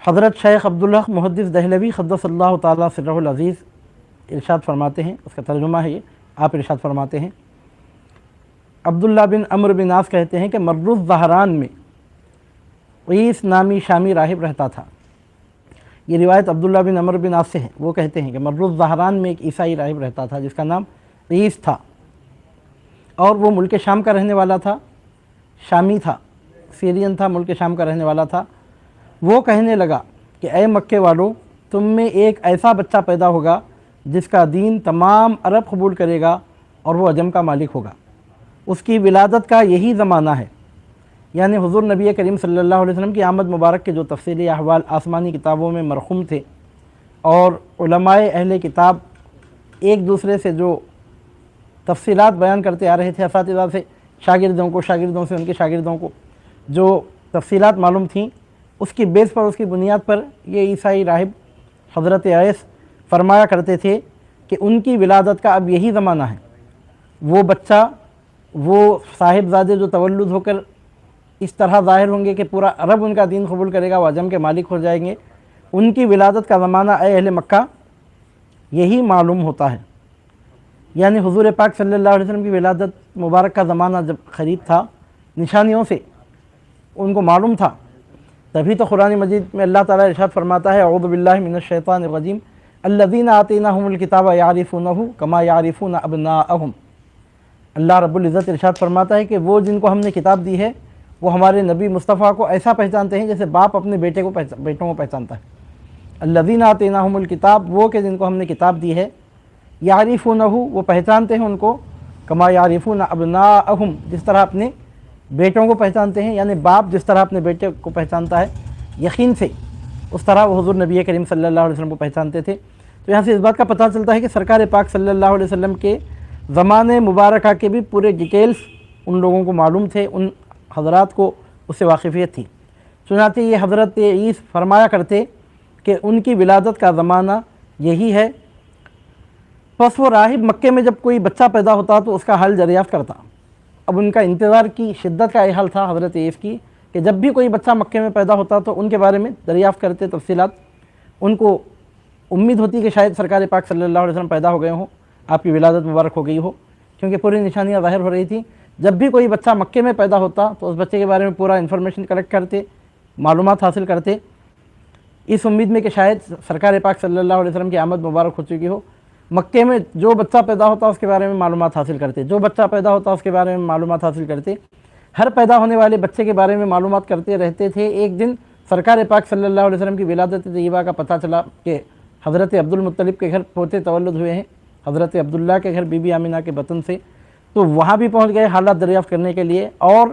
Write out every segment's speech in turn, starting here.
حضرت شیخ عبداللہ محدث دہلوی قدس اللہ تعالیٰ سرہ العزیز ارشاد فرماتے ہیں، اس کا ترجمہ ہے یہ، آپ ارشاد فرماتے ہیں، عبداللہ بن عمرو بن عاص کہتے ہیں کہ مر الزہران میں عیس نامی شامی راہب رہتا تھا۔ یہ روایت عبداللہ بن عمرو بن عاص سے ہے۔ وہ کہتے ہیں کہ مر الزہران میں ایک عیسائی راہب رہتا تھا جس کا نام عیس تھا، اور وہ ملک شام کا رہنے والا تھا، شامی تھا، سیرین تھا، ملک شام کا رہنے والا تھا۔ وہ کہنے لگا کہ اے مکے والو، تم میں ایک ایسا بچہ پیدا ہوگا جس کا دین تمام عرب قبول کرے گا اور وہ عجم کا مالک ہوگا۔ اس کی ولادت کا یہی زمانہ ہے، یعنی حضور نبی کریم صلی اللہ علیہ وسلم کی آمد مبارک کے جو تفصیلی احوال آسمانی کتابوں میں مرقوم تھے، اور علماء اہل کتاب ایک دوسرے سے جو تفصیلات بیان کرتے آ رہے تھے، اساتذہ سے شاگردوں کو، شاگردوں سے ان کے شاگردوں کو جو تفصیلات معلوم تھیں، اس کی بیس پر، اس کی بنیاد پر یہ عیسائی راہب حضرت عیس فرمایا کرتے تھے کہ ان کی ولادت کا اب یہی زمانہ ہے۔ وہ بچہ، وہ صاحبزادے جو تولد ہو کر اس طرح ظاہر ہوں گے کہ پورا عرب ان کا دین قبول کرے گا، وہ عجم کے مالک ہو جائیں گے، ان کی ولادت کا زمانہ اے اہل مکہ یہی معلوم ہوتا ہے۔ یعنی حضور پاک صلی اللہ علیہ وسلم کی ولادت مبارک کا زمانہ جب قریب تھا، نشانیوں سے ان کو معلوم تھا، تبھی تو قرآن مجید میں اللہ تعالیٰ ارشاد فرماتا ہے اعوذ باللہ من الشیطان الرجیم الذین آتیناہم الکتاب یعرفونہ کما یعرفون ابناءہم۔ اللہ رب العزت ارشاد فرماتا ہے کہ وہ جن کو ہم نے کتاب دی ہے وہ ہمارے نبی مصطفیٰ کو ایسا پہچانتے ہیں جیسے باپ اپنے بیٹوں کو پہچانتا ہے۔ الذین آتیناہم الکتاب، وہ کہ جن کو ہم نے کتاب دی ہے، یعرفونہ، وہ پہچانتے ہیں ان کو، کما یعرفون ابناءہم، جس طرح اپنے بیٹوں کو پہچانتے ہیں، یعنی باپ جس طرح اپنے بیٹے کو پہچانتا ہے یقین سے، اس طرح وہ حضور نبی کریم صلی اللہ علیہ وسلم کو پہچانتے تھے۔ تو یہاں سے اس بات کا پتہ چلتا ہے کہ سرکار پاک صلی اللہ علیہ وسلم کے زمانے مبارکہ کے بھی پورے ڈیٹیلز ان لوگوں کو معلوم تھے، ان حضرات کو اس سے واقفیت تھی۔ چنانچہ یہ حضرت عیس فرمایا کرتے کہ ان کی ولادت کا زمانہ یہی ہے۔ پس وہ راہب مکے میں جب کوئی بچہ پیدا ہوتا تو اس کا حال دریافت کرتا۔ اب ان کا انتظار کی شدت کا یہ حال تھا حضرت عیس کی کہ جب بھی کوئی بچہ مکے میں پیدا ہوتا تو ان کے بارے میں دریافت کرتے تفصیلات، ان کو امید ہوتی کہ شاید سرکار پاک صلی اللہ علیہ وسلم پیدا ہو گئے ہوں، آپ کی ولادت مبارک ہو گئی ہو، کیونکہ پوری نشانیاں ظاہر ہو رہی تھیں۔ جب بھی کوئی بچہ مکے میں پیدا ہوتا تو اس بچے کے بارے میں پورا انفارمیشن کلیکٹ کرتے، معلومات حاصل کرتے، اس امید میں کہ شاید سرکار پاک صلی اللہ علیہ وسلم کی آمد مبارک ہو چکی ہو۔ مکے میں جو بچہ پیدا ہوتا اس کے بارے میں معلومات حاصل کرتے، جو بچہ پیدا ہوتا اس کے بارے میں معلومات حاصل کرتے، ہر پیدا ہونے والے بچے کے بارے میں معلومات کرتے رہتے تھے۔ ایک دن سرکار پاک صلی اللہ علیہ وسلم کی ولادت طیبہ کا پتہ چلا کہ حضرت عبد المطلب کے گھر پوتے تولد ہوئے ہیں، حضرت عبداللہ کے گھر بی بی آمینہ کے بطن سے، تو وہاں بھی پہنچ گئے حالات دریافت کرنے کے لیے، اور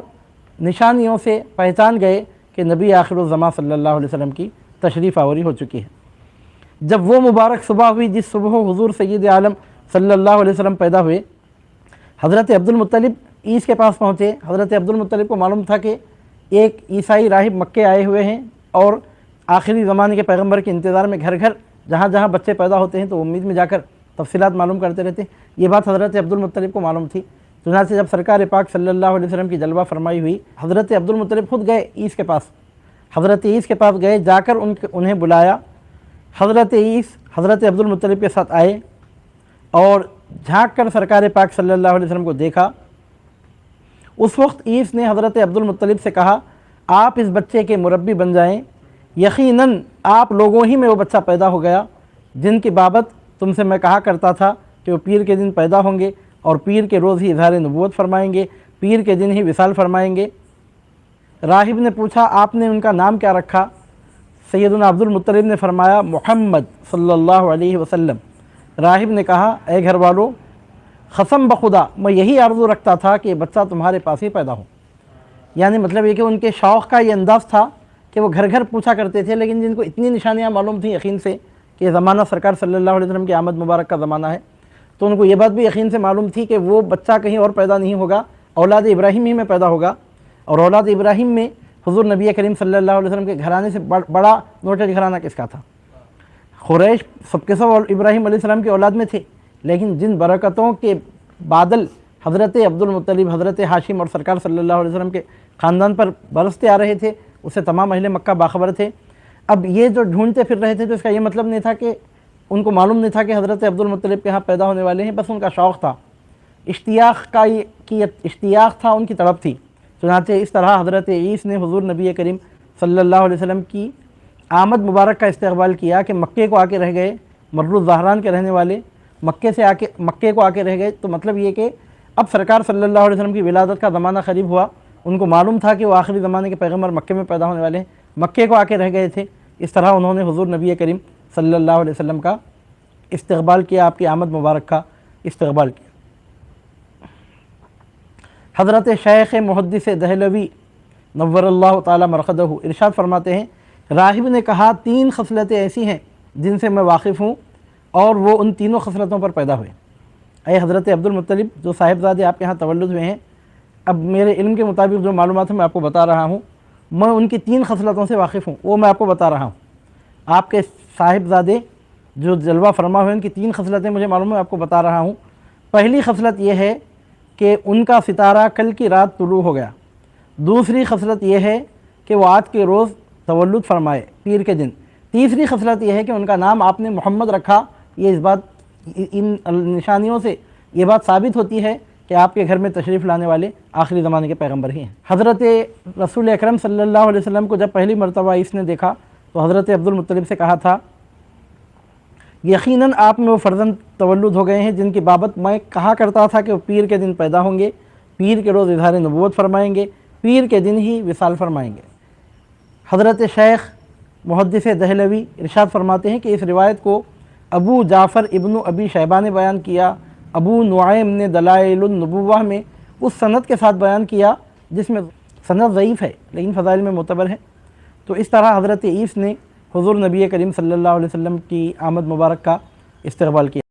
نشانیوں سے پہچان گئے کہ نبی آخر الزماں صلی اللہ علیہ وسلم کی تشریف آوری ہو چکی ہے۔ جب وہ مبارک صبح ہوئی جس صبح حضور سید عالم صلی اللہ علیہ وسلم پیدا ہوئے، حضرت عبد المطلب عیس کے پاس پہنچے۔ حضرت عبد المطلب کو معلوم تھا کہ ایک عیسائی راہب مکے آئے ہوئے ہیں اور آخری زمانے کے پیغمبر کے انتظار میں گھر گھر جہاں جہاں بچے پیدا ہوتے ہیں تو امید میں جا کر تفصیلات معلوم کرتے رہتے ہیں۔ یہ بات حضرت عبد المطلب کو معلوم تھی۔ چنانچہ جب سرکار پاک صلی اللہ علیہ وسلم کی جلوہ فرمائی ہوئی، حضرت عبد المطلب خود گئے عیس کے پاس، حضرت عیس کے پاس گئے، جا کر انہیں بلایا۔ حضرت عیس حضرت عبد المطلب کے ساتھ آئے اور جھانک کر سرکار پاک صلی اللہ علیہ وسلم کو دیکھا۔ اس وقت عیس نے حضرت عبد المطلب سے کہا، آپ اس بچے کے مربی بن جائیں، یقیناً آپ لوگوں ہی میں وہ بچہ پیدا ہو گیا جن کی بابت تم سے میں کہا کرتا تھا کہ وہ پیر کے دن پیدا ہوں گے اور پیر کے روز ہی اظہار نبوت فرمائیں گے، پیر کے دن ہی وصال فرمائیں گے۔ راہب نے پوچھا، آپ نے ان کا نام کیا رکھا؟ سیدنا عبد المطلب نے فرمایا، محمد صلی اللہ علیہ وسلم۔ راہب نے کہا، اے گھر والو، قسم بخدا میں یہی آرزو رکھتا تھا کہ یہ بچہ تمہارے پاس ہی پیدا ہو۔ یعنی مطلب یہ کہ ان کے شوق کا یہ انداز تھا کہ وہ گھر گھر پوچھا کرتے تھے، لیکن جن کو اتنی نشانیاں معلوم تھیں یقین سے کہ یہ زمانہ سرکار صلی اللہ علیہ وسلم کی آمد مبارک کا زمانہ ہے، تو ان کو یہ بات بھی یقین سے معلوم تھی کہ وہ بچہ کہیں اور پیدا نہیں ہوگا، اولاد ابراہیم ہی میں پیدا ہوگا، اور اولاد ابراہیم میں حضور نبی کریم صلی اللہ علیہ وسلم کے گھرانے سے بڑا نوٹج گھرانہ کس کا تھا؟ قریش سب کے سب ابراہیم علیہ السلام کی اولاد میں تھے، لیکن جن برکتوں کے بادل حضرت عبد المطلب، حضرت ہاشم اور سرکار صلی اللہ علیہ وسلم کے خاندان پر برستے آ رہے تھے، اس سے تمام اہل مکہ باخبر تھے۔ اب یہ جو ڈھونڈتے پھر رہے تھے تو اس کا یہ مطلب نہیں تھا کہ ان کو معلوم نہیں تھا کہ حضرت عبد المطلب کے ہاں پیدا ہونے والے ہیں، بس ان کا شوق تھا، اشتیاق تھا، ان کی طلب تھی۔ چنانچہ اس طرح حضرت عیسی نے حضور نبی کریم صلی اللہ علیہ وسلم کی آمد مبارک کا استقبال کیا کہ مکے کو آ کے رہ گئے، مر الزہران کے رہنے والے مکے کو آ کے رہ گئے، تو مطلب یہ کہ اب سرکار صلی اللہ علیہ وسلم کی ولادت کا زمانہ قریب ہوا، ان کو معلوم تھا کہ وہ آخری زمانے کے پیغمبر مکے میں پیدا ہونے والے ہیں، مکے کو آ کے رہ گئے تھے۔ اس طرح انہوں نے حضور نبی کریم صلی اللہ علیہ وسلم کا استقبال کیا، آپ کی آمد مبارک کا استقبال کیا۔ حضرت شیخ محدث دہلوی نور اللہ تعالی مرقدہ ارشاد فرماتے ہیں، راہب نے کہا 3 خصلتیں ایسی ہیں جن سے میں واقف ہوں اور وہ ان تینوں خصلتوں پر پیدا ہوئے۔ اے حضرت عبد المطلب جو صاحبزادے آپ کے ہاں تولد ہوئے ہیں، اب میرے علم کے مطابق جو معلومات ہیں میں آپ کو بتا رہا ہوں، میں ان کی 3 خصلتوں سے واقف ہوں، وہ میں آپ کو بتا رہا ہوں۔ آپ کے صاحبزادے جو جلوہ فرما ہوئے ان کی 3 خصلتیں مجھے معلوم ہے، آپ کو بتا رہا ہوں۔ پہلی خصلت یہ ہے کہ ان کا ستارہ کل کی رات طلوع ہو گیا۔ دوسری خصلت یہ ہے کہ وہ آج کے روز تولد فرمائے، پیر کے دن۔ تیسری خصلت یہ ہے کہ ان کا نام آپ نے محمد رکھا۔ یہ ان نشانیوں سے یہ بات ثابت ہوتی ہے کہ آپ کے گھر میں تشریف لانے والے آخری زمانے کے پیغمبر ہی ہیں۔ حضرت رسول اکرم صلی اللہ علیہ وسلم کو جب پہلی مرتبہ اس نے دیکھا تو حضرت عبد المطلب سے کہا تھا، یقیناً آپ میں وہ فرزند تولد ہو گئے ہیں جن کی بابت میں کہا کرتا تھا کہ وہ پیر کے دن پیدا ہوں گے، پیر کے روز اظہار نبوت فرمائیں گے، پیر کے دن ہی وصال فرمائیں گے۔ حضرت شیخ محدث دہلوی ارشاد فرماتے ہیں کہ اس روایت کو ابو جعفر ابن ابی شیبہ نے بیان کیا، ابو نعیم نے دلائل النبوہ میں اس سند کے ساتھ بیان کیا جس میں سند ضعیف ہے لیکن فضائل میں معتبر ہے۔ تو اس طرح حضرت عیسی نے حضور نبی کریم صلی اللہ علیہ وسلم کی آمد مبارک کا استقبال کیا۔